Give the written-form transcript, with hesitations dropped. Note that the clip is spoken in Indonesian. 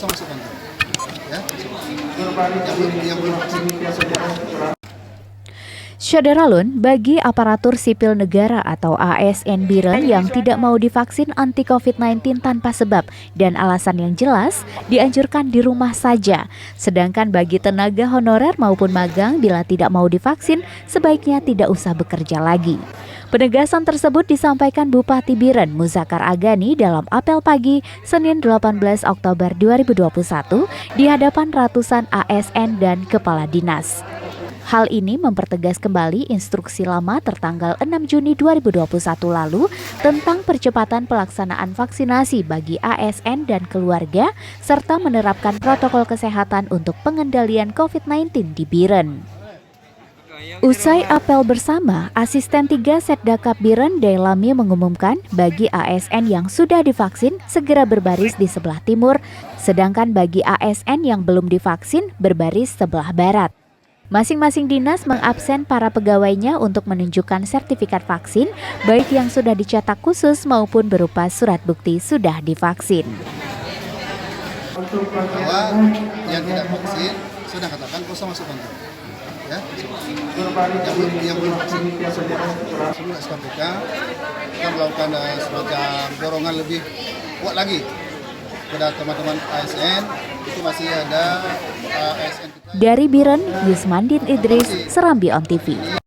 Masuk kantor, ya. Yang belum vaksin. Syadaralun, bagi aparatur sipil negara atau ASN Biren yang tidak mau divaksin anti COVID-19 tanpa sebab dan alasan yang jelas, dianjurkan di rumah saja. Sedangkan bagi tenaga honorer maupun magang bila tidak mau divaksin, sebaiknya tidak usah bekerja lagi. Penegasan tersebut disampaikan Bupati Biren Muzakar Agani dalam apel pagi Senin 18 Oktober 2021 di hadapan ratusan ASN dan kepala dinas. Hal ini mempertegas kembali instruksi lama tertanggal 6 Juni 2021 lalu tentang percepatan pelaksanaan vaksinasi bagi ASN dan keluarga serta menerapkan protokol kesehatan untuk pengendalian COVID-19 di Biren. Usai apel bersama, Asisten 3 Setdakap Biren Dailami mengumumkan bagi ASN yang sudah divaksin segera berbaris di sebelah timur, sedangkan bagi ASN yang belum divaksin berbaris sebelah barat. Masing-masing dinas mengabsen para pegawainya untuk menunjukkan sertifikat vaksin, baik yang sudah dicetak khusus maupun berupa surat bukti sudah divaksin. Bahwa yang tidak vaksin sudah katakan kosong masuk kantor, ya. Yang belum vaksin, sebelum SKPK kita melakukan semacam dorongan lebih kuat lagi kepada teman-teman ASN. Itu masih ada ASN kita. Dari Biren, Yusmandin Idris, Serambi On TV.